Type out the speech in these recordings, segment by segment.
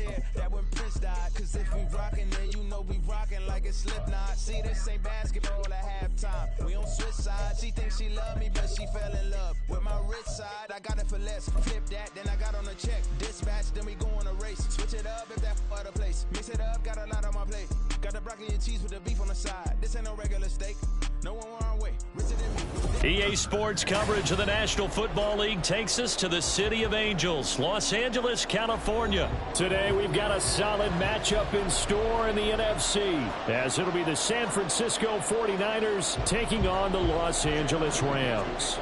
chair, that when Prince died. Cause if we rockin', then you know we rockin' like it's Slipknot. See, this ain't basketball at halftime. We on switch sides. She thinks she love me, but she fell in love with my rich side. I got it for less. Flip that, then I got on a check. Dispatch, then we go on a race. Switch it up if that other place. Mix it up, got a lot on my plate. Got the broccoli and cheese with the beef on the side. This ain't no regular steak. No one wrong way. Richer than me. EA Sports coverage of the National Football League takes us to the City of Angels, Los Angeles, California. Today we've got a solid matchup in store in the NFC, as it'll be the San Francisco 49ers taking on the Los Angeles Rams.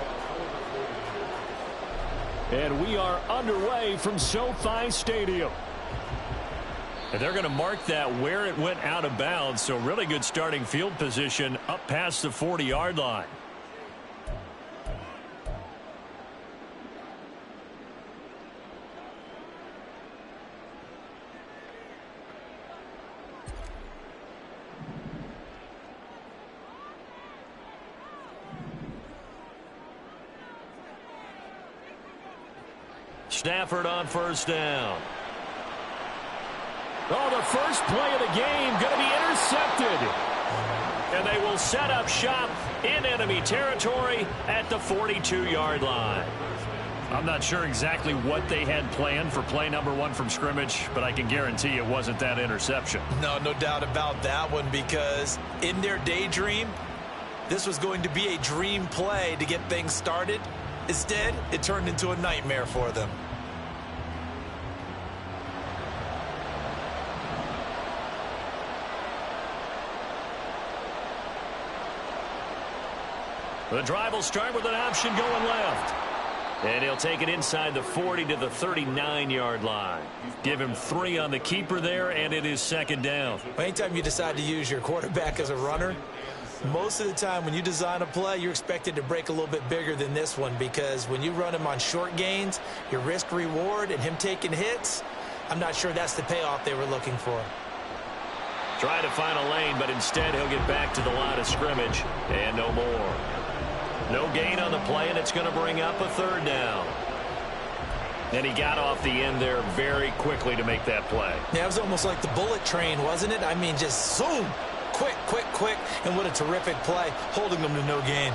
And we are underway from SoFi Stadium. And they're going to mark that where it went out of bounds, so really good starting field position up past the 40-yard line. Stafford on first down. Oh, the first play of the game going to be intercepted. And they will set up shop in enemy territory at the 42-yard line. I'm not sure exactly what they had planned for play number one from scrimmage, but I can guarantee it wasn't that interception. No doubt about that one, because in their daydream, this was going to be a dream play to get things started. Instead, it turned into a nightmare for them. The drive will start with an option going left. And he'll take it inside the 40 to the 39-yard line. Give him 3 on the keeper there, and it is second down. Anytime you decide to use your quarterback as a runner, most of the time when you design a play, you're expected to break a little bit bigger than this one, because when you run him on short gains, your risk-reward and him taking hits, I'm not sure that's the payoff they were looking for. Try to find a lane, but instead he'll get back to the line of scrimmage, and no more. No gain on the play, and it's going to bring up a third down. And he got off the end there very quickly to make that play. Yeah, it was almost like the bullet train, wasn't it? I mean, just zoom, quick, and what a terrific play, holding them to no gain.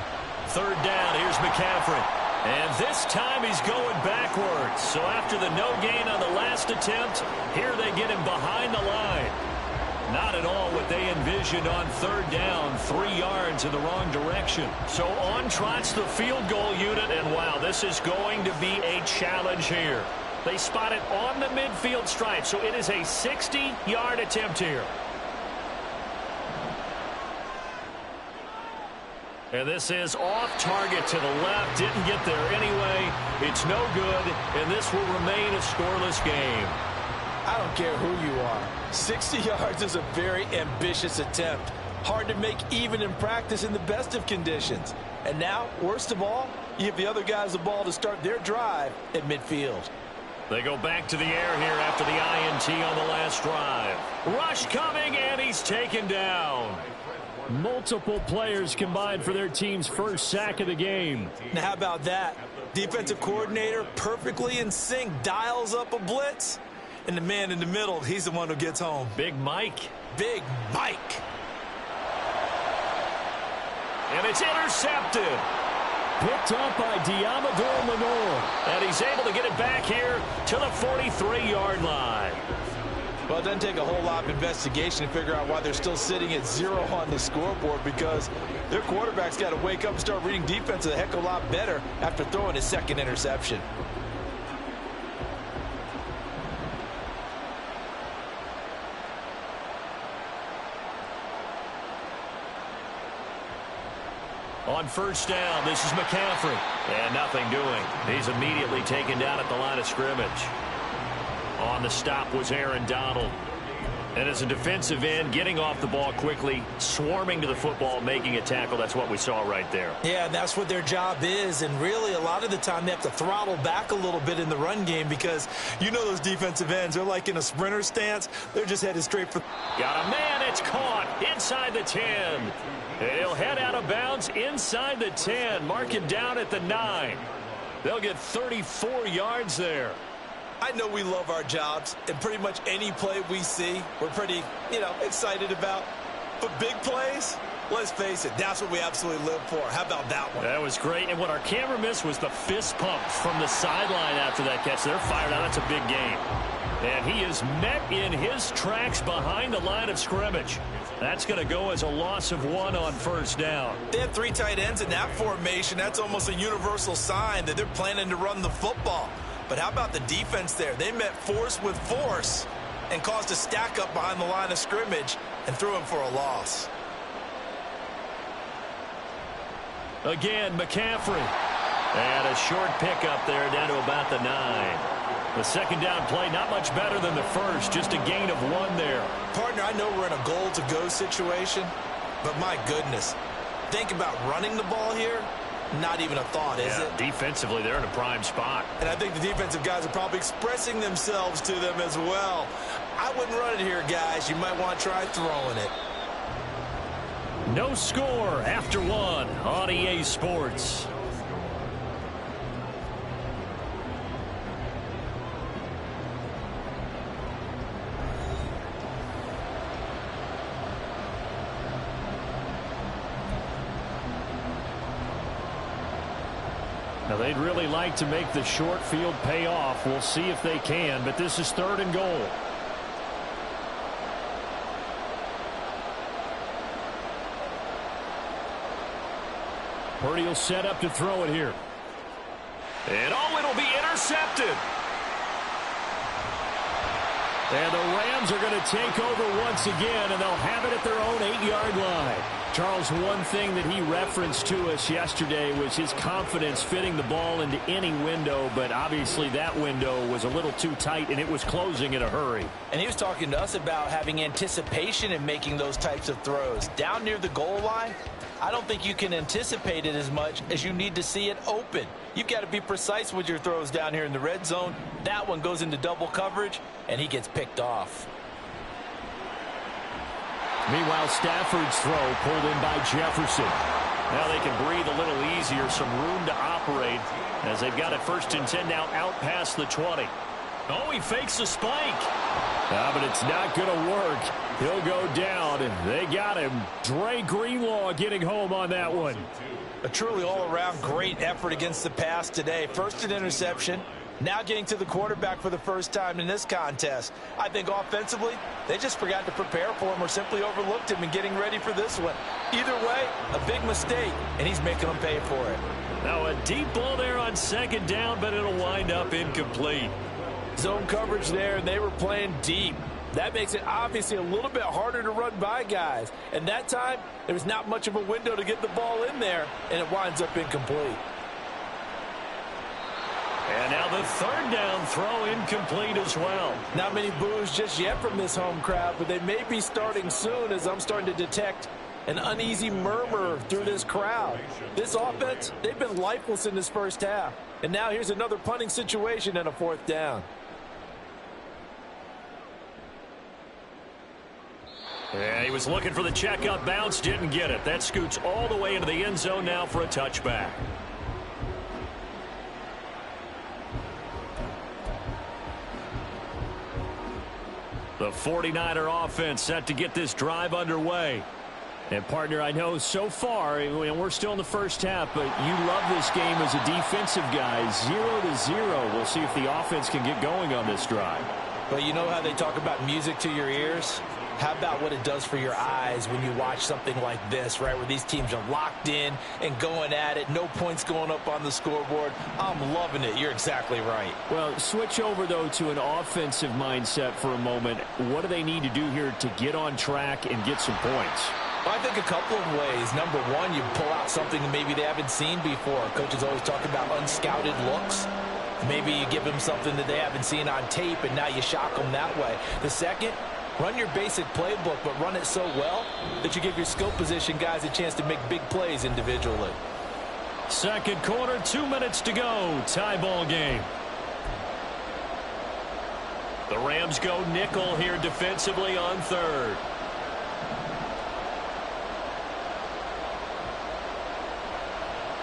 Third down, here's McCaffrey. And this time he's going backwards. So after the no gain on the last attempt, here they get him behind the line. Not at all what they envisioned on third down, 3 yards in the wrong direction. So on trots the field goal unit, and wow, this is going to be a challenge here. They spot it on the midfield stripe, so it is a 60-yard attempt here. And this is off target to the left, didn't get there anyway. It's no good, and this will remain a scoreless game. I don't care who you are. 60 yards is a very ambitious attempt. Hard to make even in practice in the best of conditions. And now, worst of all, you give the other guys the ball to start their drive at midfield. They go back to the air here after the INT on the last drive. Rush coming, and he's taken down. Multiple players combined for their team's first sack of the game. Now, how about that? Defensive coordinator perfectly in sync, dials up a blitz. And the man in the middle, he's the one who gets home. Big Mike. Big Mike. And it's intercepted. Picked up by Diamador Lenore. And he's able to get it back here to the 43-yard line. Well, it doesn't take a whole lot of investigation to figure out why they're still sitting at 0 on the scoreboard, because their quarterback's got to wake up and start reading defense a heck of a lot better after throwing his second interception. On first down, this is McCaffrey. And nothing doing. He's immediately taken down at the line of scrimmage. On the stop was Aaron Donald. And as a defensive end, getting off the ball quickly, swarming to the football, making a tackle, that's what we saw right there. Yeah, and that's what their job is. And really, a lot of the time, they have to throttle back a little bit in the run game, because you know those defensive ends, they're like in a sprinter stance. They're just headed straight for... Got a man, it's caught inside the 10. And he'll head out of bounds inside the 10. Mark him down at the 9. They'll get 34 yards there. I know we love our jobs, and pretty much any play we see, we're pretty, excited about. But big plays, let's face it, that's what we absolutely live for. How about that one? That was great, and what our camera missed was the fist pump from the sideline after that catch. They're fired out. That's a big game. And he is met in his tracks behind the line of scrimmage. That's going to go as a loss of 1 on first down. They have 3 tight ends in that formation. That's almost a universal sign that they're planning to run the football. But how about the defense there? They met force with force and caused a stack up behind the line of scrimmage and threw him for a loss. Again, McCaffrey. And a short pickup there down to about the 9. The second down play, not much better than the first, just a gain of 1 there. Partner, I know we're in a goal-to-go situation, but my goodness, think about running the ball here. Not even a thought, is it? Defensively, they're in a prime spot. And I think the defensive guys are probably expressing themselves to them as well. I wouldn't run it here, guys. You might want to try throwing it. No score after 1 on EA Sports. Now, they'd really like to make the short field pay off. We'll see if they can, but this is 3rd and goal. Purdy will set up to throw it here. And it'll be intercepted. And the Rams are going to take over once again, and they'll have it at their own 8-yard line. Charles, one thing that he referenced to us yesterday was his confidence fitting the ball into any window, but obviously that window was a little too tight, and it was closing in a hurry. And he was talking to us about having anticipation in making those types of throws. Down near the goal line, I don't think you can anticipate it as much as you need to see it open. You've got to be precise with your throws down here in the red zone. That one goes into double coverage, and he gets picked off. Meanwhile, Stafford's throw pulled in by Jefferson. Now they can breathe a little easier, some room to operate as they've got it 1st and 10 now out past the 20. Oh, he fakes a spike. But it's not going to work. He'll go down, and they got him. Dre Greenlaw getting home on that one. A truly all-around great effort against the pass today. First an interception, now getting to the quarterback for the first time in this contest. I think offensively, they just forgot to prepare for him or simply overlooked him in getting ready for this one. Either way, a big mistake, and he's making them pay for it. Now a deep ball there on 2nd down, but it'll wind up incomplete. Zone coverage there, and they were playing deep. That makes it obviously a little bit harder to run by guys. And that time, there was not much of a window to get the ball in there, and it winds up incomplete. And now the 3rd down throw incomplete as well. Not many boos just yet from this home crowd, but they may be starting soon as I'm starting to detect an uneasy murmur through this crowd. This offense, they've been lifeless in this first half. And now here's another punting situation and a 4th down. Yeah, he was looking for the checkup bounce, didn't get it. That scoots all the way into the end zone now for a touchback. The 49er offense set to get this drive underway. And, partner, I know so far, we're still in the first half, but you love this game as a defensive guy. 0-0. We'll see if the offense can get going on this drive. Well, you know how they talk about music to your ears? How about what it does for your eyes when you watch something like this, right, where these teams are locked in and going at it, no points going up on the scoreboard? I'm loving it. You're exactly right. Well, switch over, though, to an offensive mindset for a moment. What do they need to do here to get on track and get some points? I think a couple of ways. Number one, you pull out something that maybe they haven't seen before. Coaches always talk about unscouted looks. Maybe you give them something that they haven't seen on tape, and now you shock them that way. The second, run your basic playbook, but run it so well that you give your skill position guys a chance to make big plays individually. Second quarter, 2 minutes to go. Tie ball game. The Rams go nickel here defensively on 3rd.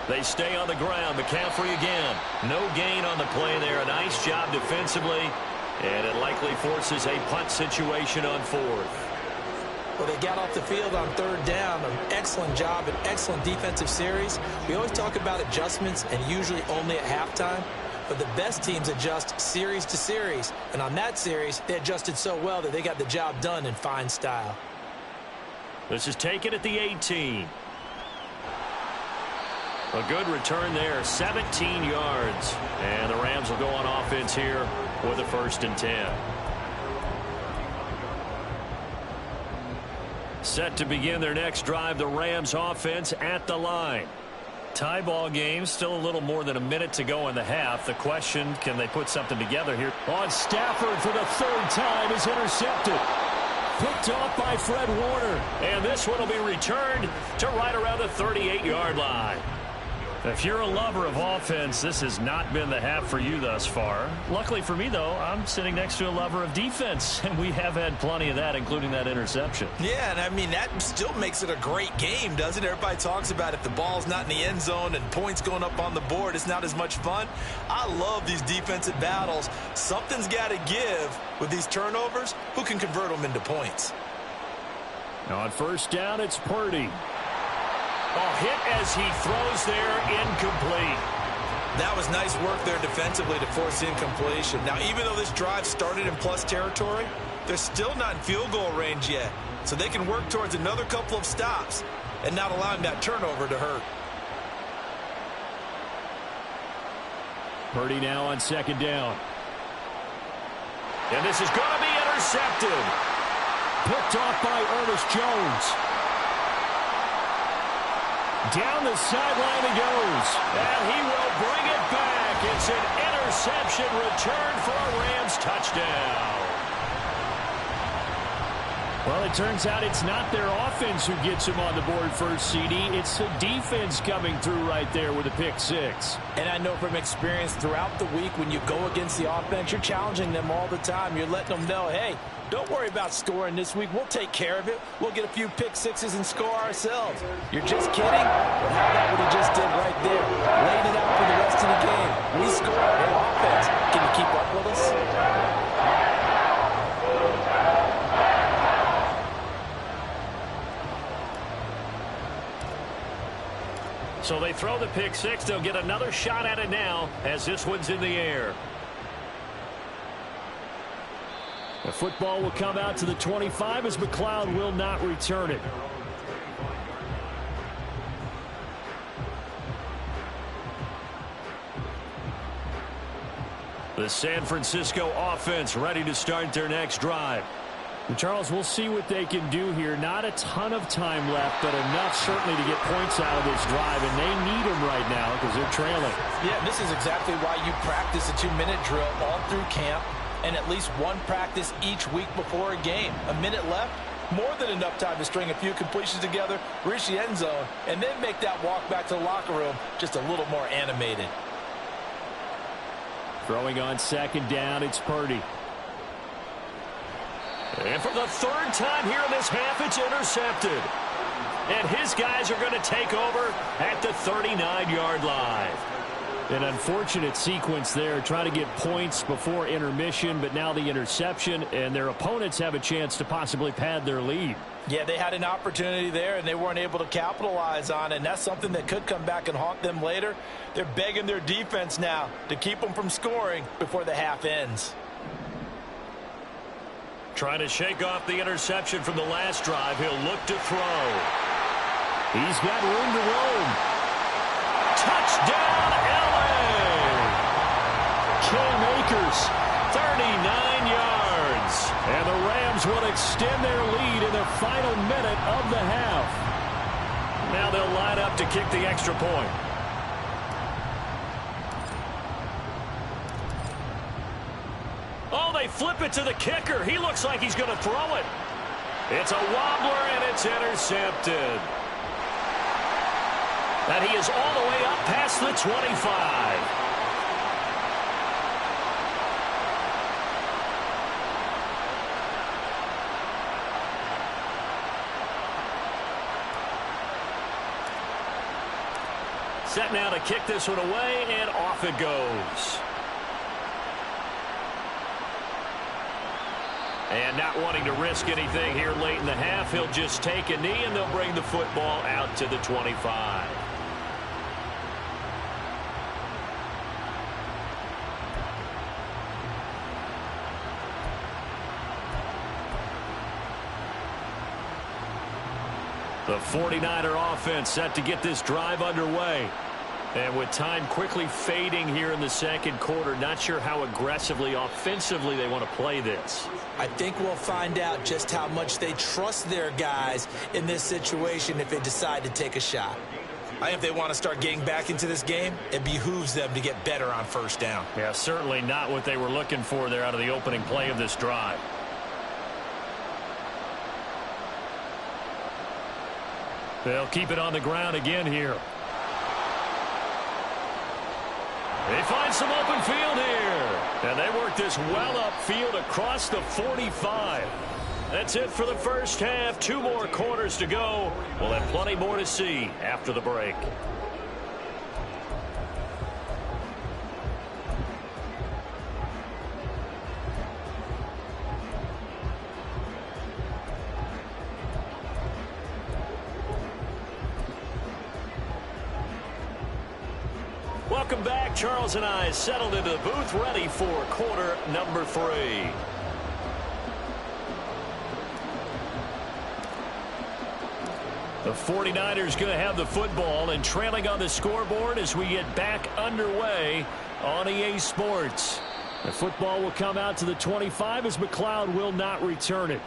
They stay on the ground. McCaffrey again. No gain on the play there. A nice job defensively. And it likely forces a punt situation on fourth. Well, they got off the field on third down. An excellent job, an excellent defensive series. We always talk about adjustments and usually only at halftime. But the best teams adjust series to series. And on that series, they adjusted so well that they got the job done in fine style. This is taken at the 18. A good return there, 17 yards. And the Rams will go on offense here with a 1st and 10. Set to begin their next drive, the Rams offense at the line. Tie ball game, still a little more than a minute to go in the half. The question, can they put something together here? On Stafford for the 3rd time is intercepted. Picked off by Fred Warner. And this one will be returned to right around the 38-yard line. If you're a lover of offense, this has not been the half for you thus far. Luckily for me, though, I'm sitting next to a lover of defense, and we have had plenty of that, including that interception. Yeah, and I mean, that still makes it a great game, doesn't it? Everybody talks about if the ball's not in the end zone and points going up on the board, it's not as much fun. I love these defensive battles. Something's got to give with these turnovers. Who can convert them into points? Now on 1st down, it's Purdy. Oh, hit as he throws there, incomplete. That was nice work there defensively to force the incompletion. Now, even though this drive started in plus territory, they're still not in field goal range yet. So they can work towards another couple of stops and not allowing that turnover to hurt. Purdy now on 2nd down. And this is going to be intercepted. Picked off by Ernest Jones. Down the sideline he goes, and he will bring it back. It's an interception return for a Rams touchdown. Well, it turns out it's not their offense who gets him on the board first, CD. It's the defense coming through right there with a pick 6. And I know from experience throughout the week when you go against the offense, you're challenging them all the time. You're letting them know, hey, don't worry about scoring this week. We'll take care of it. We'll get a few pick 6s and score ourselves. You're just kidding? Well, how about what he just did right there? Laid it out for the rest of the game. We scored. Hey, offense, can you keep up with us? So they throw the pick 6. They'll get another shot at it now as this one's in the air. The football will come out to the 25 as McLeod will not return it. The San Francisco offense ready to start their next drive. And Charles, we'll see what they can do here. Not a ton of time left, but enough certainly to get points out of this drive, and they need them right now because they're trailing. Yeah, this is exactly why you practice a 2-minute drill all through camp and at least one practice each week before a game. A minute left, more than enough time to string a few completions together, reach the end zone, and then make that walk back to the locker room just a little more animated. Throwing on 2nd down, it's Purdy. And for the 3rd time here in this half, it's intercepted. And his guys are going to take over at the 39-yard line. An unfortunate sequence there, trying to get points before intermission, but now the interception, and their opponents have a chance to possibly pad their lead. Yeah, they had an opportunity there, and they weren't able to capitalize on it, and that's something that could come back and haunt them later. They're begging their defense now to keep them from scoring before the half ends. Trying to shake off the interception from the last drive. He'll look to throw. He's got room to roam. Touchdown, L.A. Cam Akers, 39 yards. And the Rams will extend their lead in the final minute of the half. Now they'll line up to kick the extra point. Oh, they flip it to the kicker. He looks like he's going to throw it. It's a wobbler, and it's intercepted. And he is all the way up past the 25. Set now to kick this one away, and off it goes. And not wanting to risk anything here late in the half, he'll just take a knee, and they'll bring the football out to the 25. The 49er offense set to get this drive underway. And with time quickly fading here in the second quarter, not sure how aggressively, offensively they want to play this. I think we'll find out just how much they trust their guys in this situation if they decide to take a shot. I think if they want to start getting back into this game, it behooves them to get better on first down. Yeah, certainly not what they were looking for there out of the opening play of this drive. They'll keep it on the ground again here. They find some open field here. And they work this well upfield across the 45. That's it for the first half. 2 more quarters to go. We'll have plenty more to see after the break. Welcome back. Charles and I settled into the booth, ready for quarter number 3. The 49ers going to have the football and trailing on the scoreboard as we get back underway on EA Sports. The football will come out to the 25 as McLeod will not return it.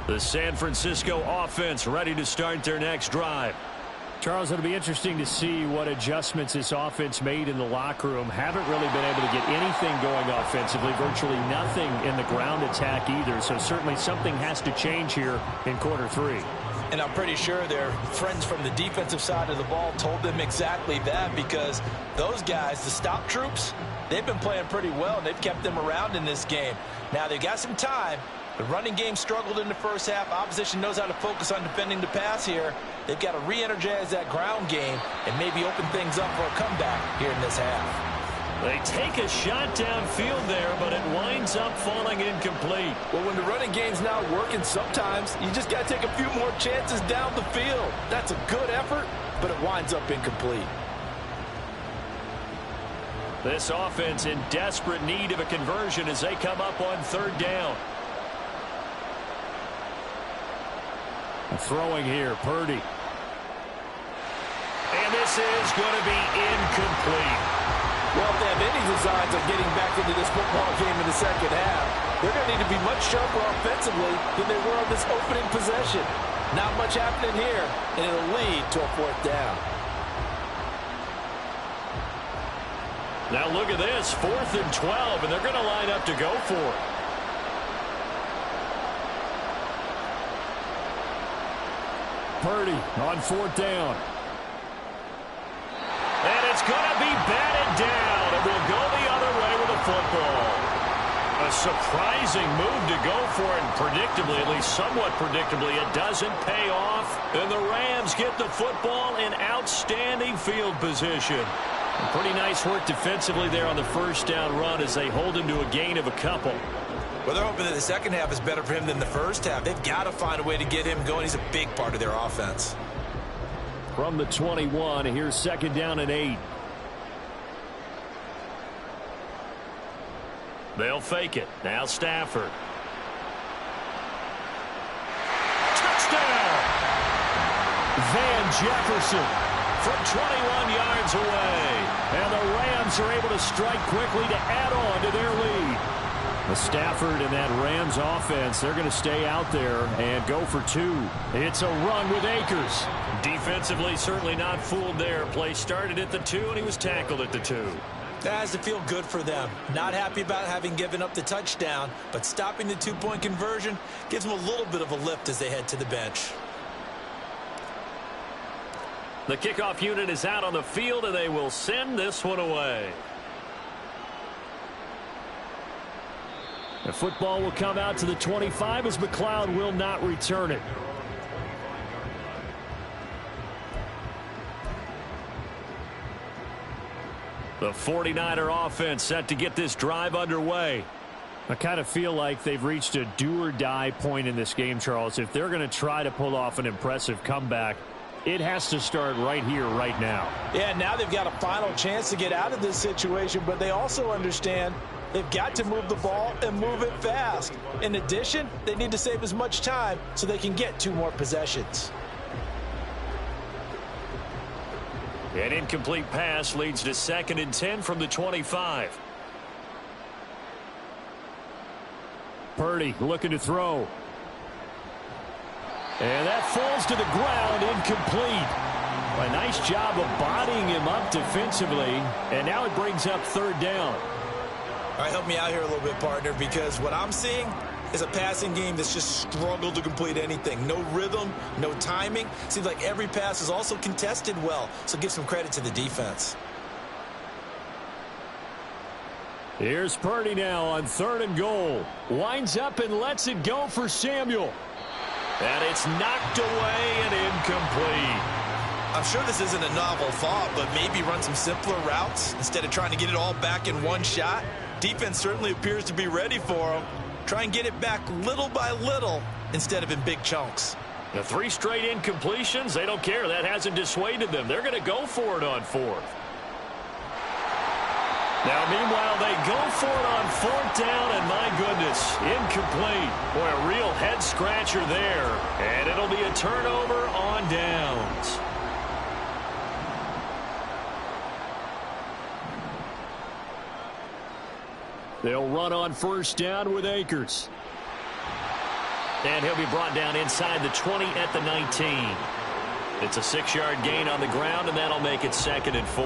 The San Francisco offense ready to start their next drive. Charles, it'll be interesting to see what adjustments this offense made in the locker room. Haven't really been able to get anything going offensively, virtually nothing in the ground attack either. So certainly something has to change here in quarter 3. And I'm pretty sure their friends from the defensive side of the ball told them exactly that, because those guys, the stop troops, they've been playing pretty well, and they've kept them around in this game. Now, they've got some time. The running game struggled in the first half. Opposition knows how to focus on defending the pass here. They've got to re-energize that ground game and maybe open things up for a comeback here in this half. They take a shot downfield there, but it winds up falling incomplete. Well, when the running game's not working, sometimes you just got to take a few more chances down the field. That's a good effort, but it winds up incomplete. This offense in desperate need of a conversion as they come up on 3rd down. Throwing here, Purdy. And this is going to be incomplete. Well, if they have any designs of getting back into this football game in the second half, they're going to need to be much sharper offensively than they were on this opening possession. Not much happening here, and it'll lead to a 4th down. Now look at this, 4th and 12, and they're going to line up to go for it. Purdy on 4th down. And it's going to be batted down, and we'll go the other way with the football. A surprising move to go for it, and predictably, at least somewhat predictably, it doesn't pay off. And the Rams get the football in outstanding field position. And pretty nice work defensively there on the 1st down run as they hold him to a gain of a couple. Well, they're hoping that the second half is better for him than the first half. They've got to find a way to get him going. He's a big part of their offense. From the 21, here's 2nd down and 8. They'll fake it. Now Stafford. Touchdown! Van Jefferson from 21 yards away. And the Rams are able to strike quickly to add on to their lead. The Stafford and that Rams offense, they're going to stay out there and go for 2. It's a run with Akers. Defensively, certainly not fooled there. Play started at the 2, and he was tackled at the 2. That has to feel good for them. Not happy about having given up the touchdown, but stopping the 2-point conversion gives them a little bit of a lift as they head to the bench. The kickoff unit is out on the field, and they will send this one away. The football will come out to the 25 as McLeod will not return it. The 49er offense set to get this drive underway. I kind of feel like they've reached a do-or-die point in this game, Charles. If they're going to try to pull off an impressive comeback, it has to start right here, right now. Yeah, now they've got a final chance to get out of this situation, but they also understand they've got to move the ball and move it fast. In addition, they need to save as much time so they can get 2 more possessions. An incomplete pass leads to 2nd and 10 from the 25. Purdy looking to throw. And that falls to the ground, incomplete. A nice job of bodying him up defensively, and now it brings up 3rd down. All right, help me out here a little bit, partner, because what I'm seeing is a passing game that's just struggled to complete anything. No rhythm, no timing. Seems like every pass is also contested well, so give some credit to the defense. Here's Purdy now on 3rd and goal. Winds up and lets it go for Samuel. And it's knocked away and incomplete. I'm sure this isn't a novel thought, but maybe run some simpler routes instead of trying to get it all back in one shot. Defense certainly appears to be ready for him. Try and get it back little by little instead of in big chunks. The 3 straight incompletions, they don't care. That hasn't dissuaded them. They're going to go for it on 4th. Now, meanwhile, they go for it on 4th down, and my goodness, incomplete. Boy, a real head-scratcher there. And it'll be a turnover on downs. They'll run on 1st down with Akers. And he'll be brought down inside the 20 at the 19. It's a 6-yard gain on the ground, and that'll make it 2nd and 4.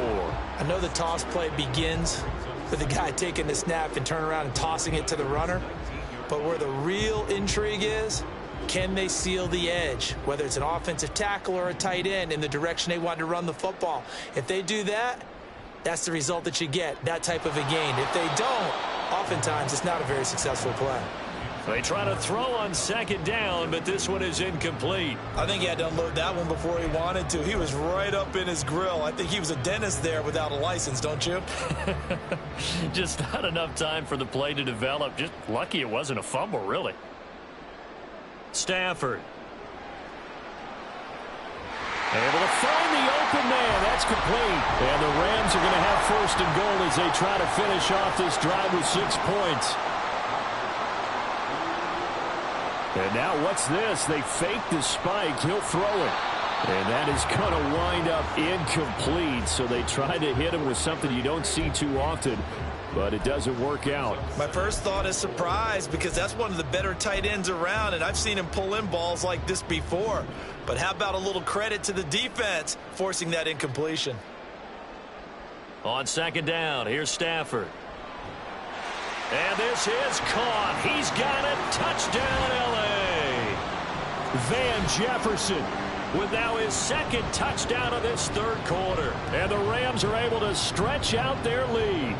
I know the toss play begins with the guy taking the snap and turning around and tossing it to the runner. But where the real intrigue is, can they seal the edge, whether it's an offensive tackle or a tight end, in the direction they want to run the football? If they do that, that's the result that you get, that type of a gain. If they don't, oftentimes it's not a very successful play. They try to throw on 2nd down, but this one is incomplete. I think he had to unload that one before he wanted to. He was right up in his grill. I think he was a dentist there without a license, don't you? Just not enough time for the play to develop. Just lucky it wasn't a fumble, really. Stafford. Able to find the open man. That's complete. And the Rams are going to have 1st and goal as they try to finish off this drive with 6 points. And now what's this? They fake the spike. He'll throw it. And that is going to wind up incomplete. So they try to hit him with something you don't see too often, but it doesn't work out. My first thought is surprise, because that's one of the better tight ends around, and I've seen him pull in balls like this before. But how about a little credit to the defense forcing that incompletion? On 2nd down, here's Stafford. And this is caught. He's got it. Touchdown, L.A. Van Jefferson with now his 2nd touchdown of this 3rd quarter. And the Rams are able to stretch out their lead.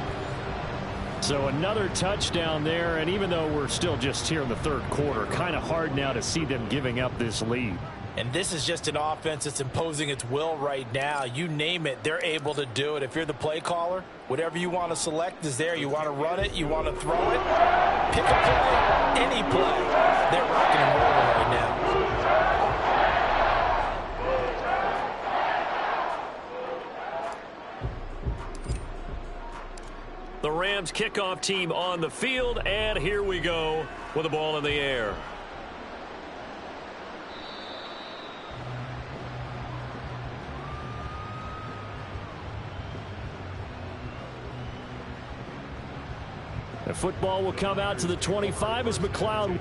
So another touchdown there, and even though we're still just here in the 3rd quarter, kind of hard now to see them giving up this lead. And this is just an offense that's imposing its will right now. You name it, they're able to do it. If you're the play caller, whatever you want to select is there. You want to run it, you want to throw it, pick a play, any play. They're rocking and rolling right now. The Rams kickoff team on the field, and here we go with the ball in the air. The football will come out to the 25 as McLeod